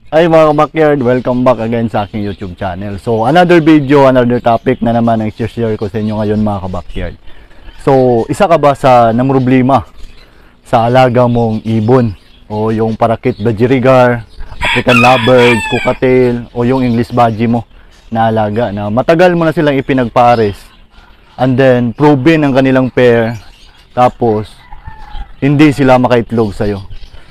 Ay mga backyard, welcome back again sa aking YouTube channel. So another video, another topic na naman ang share ko sa inyo ngayon mga backyard. So isa ka ba sa namroblema sa alaga mong ibon o yung parakit budgerigar, African lovebirds, cockatiel o yung English budgie mo na alaga na matagal mo na silang ipinagpares and then proven ang kanilang pair tapos hindi sila makaitlog sa'yo.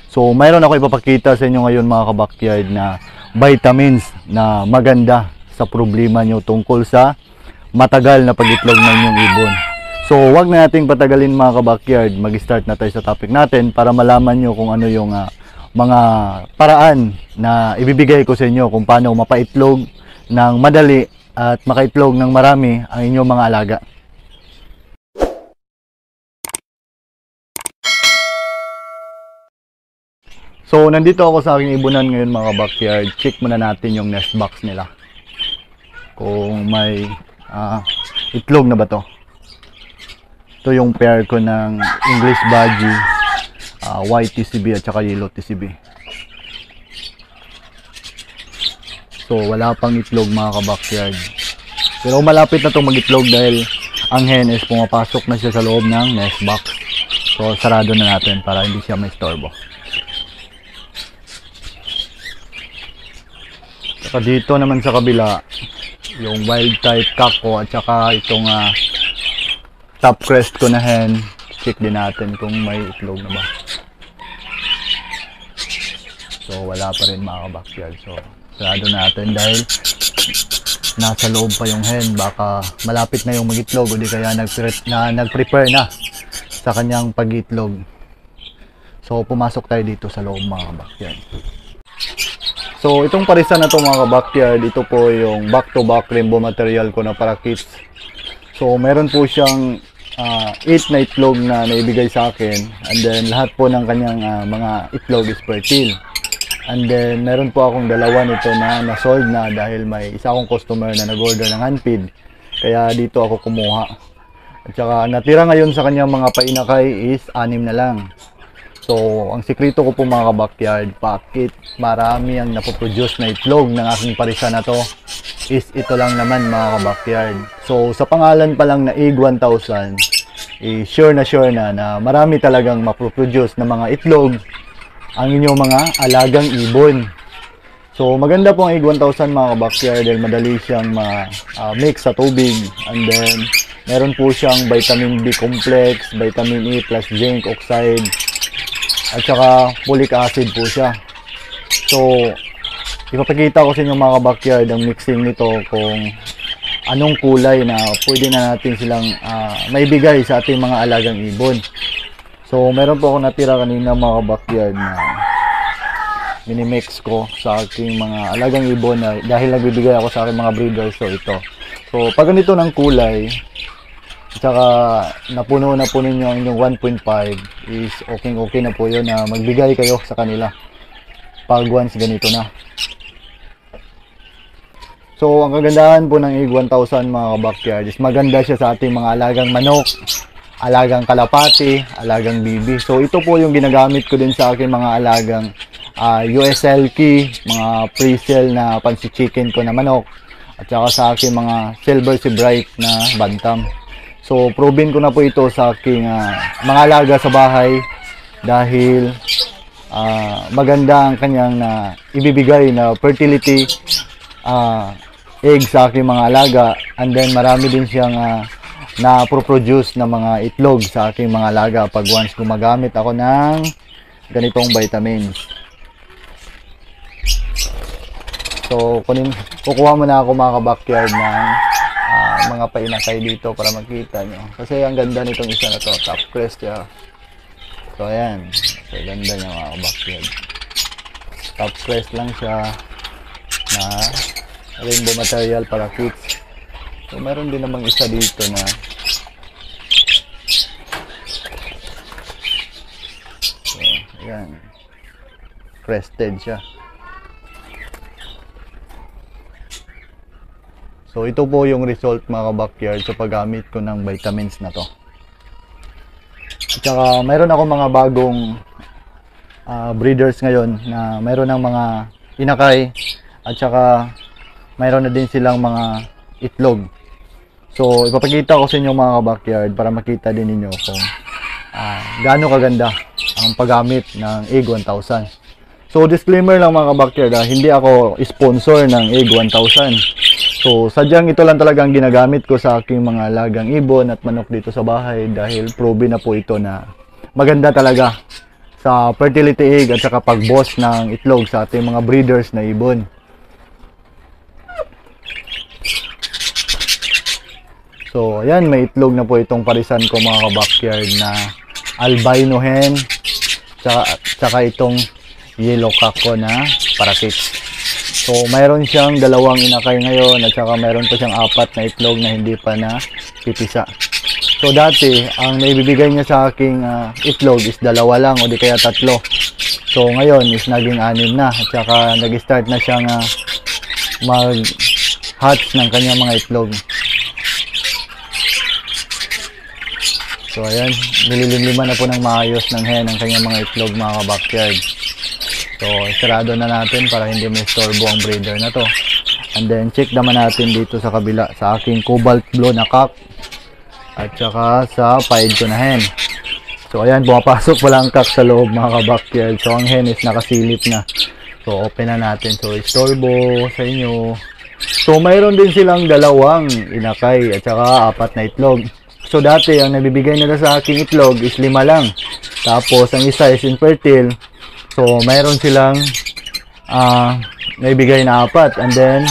So, mayroon ako ipapakita sa inyo ngayon mga kabakyard na vitamins na maganda sa problema nyo tungkol sa matagal na pag-itlog ng inyong ibon. So, wag na nating patagalin mga kabakyard. Mag-start na tayo sa topic natin para malaman nyo kung ano yung mga paraan na ibibigay ko sa inyo kung paano mapaitlog ng madali at makaitlog ng marami ang inyong mga alaga. So, nandito ako sa aking ibunan ngayon mga backyard. Check muna natin yung nest box nila. Kung may itlog na ba to. Ito yung pair ko ng English budgie, white TCB at saka yellow TCB. So, wala pang itlog mga ka-backyard. Pero malapit na itong mag-itlog dahil ang hen is pumapasok na siya sa loob ng nest box. So, sarado na natin para hindi siya may istorbo. Saka dito naman sa kabila, yung wild type kako at saka itong top crest ko na hen. Check din natin kung may itlog na ba. So wala pa rin mga backyard. So sarado natin dahil nasa loob pa yung hen. Baka malapit na yung mag-itlog o di kaya nag-prepare na sa kanyang pag-itlog. So pumasok tayo dito sa loob mga backyard. So, itong parisa na to mga backyard, ito po yung back-to-back rainbow material ko na parakits. So, meron po siyang 8 na itlog na naibigay sa akin. And then, lahat po ng kanyang mga itlog is fertile. And then, meron po akong dalawa nito na na-sold na dahil may isa akong customer na nag-order ng handfeed. Kaya dito ako kumuha. At saka, natira ngayon sa kanyang mga painakay is 6 na lang. So, ang sikreto ko po mga backyard, bakit marami ang napoproduce na itlog ng aking parisa na to is ito lang naman mga backyard. So, sa pangalan pa lang na Egg 1000, sure na marami talagang mapoproduce na mga itlog ang inyong mga alagang ibon. So, maganda po ang Egg 1000 mga backyard dahil madali siyang mix sa tubig. And then, meron po siyang vitamin B complex, vitamin E plus zinc oxide, at saka folic acid po siya. So, ipapakita ko sa inyo mga backyard ang mixing nito kung anong kulay na pwede na natin silang maibigay sa ating mga alagang ibon. So, meron po ako natira kanina mga backyard na minimix ko sa aking mga alagang ibon na dahil nagbibigay ako sa aking mga breeders. So, ito. So, pag ganito ng kulay, at saka napuno na po ninyo ang inyong 1.5 is okay na po yun na magbigay kayo sa kanila pag once ganito na. So ang kagandahan po ng Egg 1000 mga backyard is maganda siya sa ating mga alagang manok, alagang kalapati, alagang bibi. So ito po yung ginagamit ko din sa aking mga alagang USL key, mga pre-sale na pansi chicken ko na manok, at saka sa aking mga silver sea bright na bantam. So, proven ko na po ito sa aking mga alaga sa bahay dahil maganda ang kanyang ibibigay na fertility egg sa aking mga alaga. And then, marami din siyang na-produce na mga itlog sa aking mga alaga pag once gumagamit ako ng ganitong vitamins. So, kukuha muna ako mga ka-backyard ng mga painakay dito para makita nyo. Kasi ang ganda nitong isa na to, top crest siya. So ayan, so ganda niya mga backyard. Top crest lang siya na rainbow material para kids. So meron din namang isa dito na so ayan, crested siya. So ito po yung result mga backyard sa paggamit ko ng vitamins na to. At saka mayroon ako mga bagong breeders ngayon na mayroon ng mga inakay, at saka mayroon na din silang mga itlog. So ipapakita ko sa inyo mga ka-backyard para makita din ninyo kung gaano kaganda ang paggamit ng Egg 1000. So disclaimer lang mga ka-backyard, hindi ako sponsor ng Egg 1000. So sadyang ito lang talaga ang ginagamit ko sa aking mga alagang ibon at manok dito sa bahay dahil proven na po ito na maganda talaga sa fertility egg at saka pag-boss ng itlog sa ating mga breeders na ibon. So ayan, may itlog na po itong parisan ko mga ka-backyard na albino hen, tsaka itong yellow kako na parakeets. So mayroon siyang dalawang inakay ngayon at saka mayroon pa siyang 4 na itlog na hindi pa na pipisa. So dati ang naibibigay niya sa aking itlog is 2 lang o di kaya 3. So ngayon is naging 6 na at saka nag-start na siyang mag-hatch ng kanyang mga itlog. So ayan, nililimliman na po ng maayos ng hen ang kanyang mga itlog mga ka-backyard. So sarado na natin para hindi ma-istorbo ang breeder na to. And then check naman natin dito sa kabila sa aking cobalt blue na cock at saka sa pied ko na hen. So ayan, pumapasok pala ang cock sa loob mga ka-backyard. So ang hen is nakasilip na. So open na natin. So istorbo sa inyo. So mayroon din silang 2 inakay at saka 4 na itlog. So dati ang nabibigay nila sa aking itlog is 5 lang. Tapos ang isa is infertile. So mayroon silang naibigay na 4. And then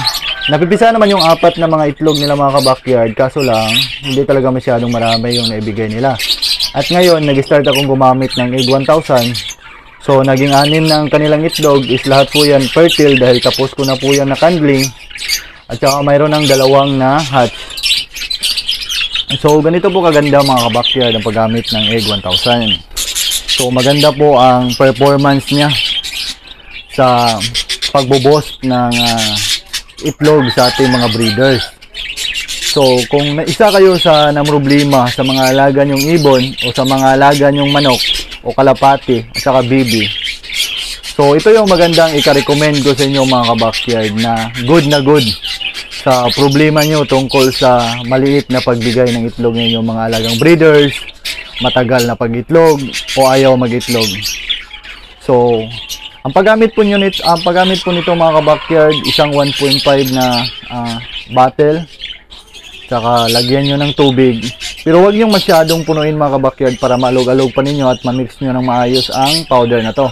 napipisa naman yung 4 na mga itlog nila mga ka-backyard. Kaso lang hindi talaga masyadong marami yung naibigay nila. At ngayon nag-start akong gumamit ng Egg 1000. So naging 6 na ang kanilang itlog is lahat po yan fertile dahil tapos ko na po yan na candling. At saka mayroon ng 2 na hatch. So ganito po kaganda mga ka-backyard ang paggamit ng Egg 1000. So maganda po ang performance niya sa pagbuboost ng itlog sa ating mga breeders. So kung isa kayo sa namroblema sa mga alaga nyong ibon o sa mga alaga nyong manok o kalapati at saka bibi, so ito yung magandang ika-recommend ko sa inyo mga ka-backyard na good sa problema nyo tungkol sa maliit na pagbigay ng itlog ng inyong mga alagang breeders, matagal na pag-itlog o ayaw mag-itlog. So ang paggamit po nito mga ka-backyard, isang 1.5 na bottle, saka lagyan nyo ng tubig, pero huwag yung masyadong punuin mga ka-backyard para maalog-alog pa ninyo at ma-mix nyo ng maayos ang powder na to.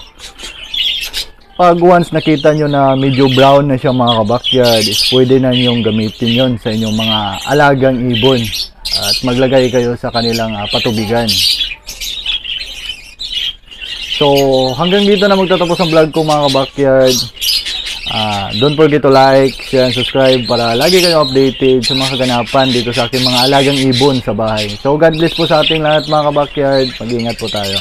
Pag once nakita nyo na medyo brown na siya mga ka-backyard, is pwede na nyong gamitin yon sa inyong mga alagang ibon at maglagay kayo sa kanilang patubigan. So hanggang dito na magtatapos ang vlog ko mga ka-backyard. Don't forget to like, share, and subscribe para lagi kayo updated sa mga kaganapan dito sa aking mga alagang ibon sa bahay. So God bless po sa ating lahat mga ka-backyard. Mag-ingat po tayo.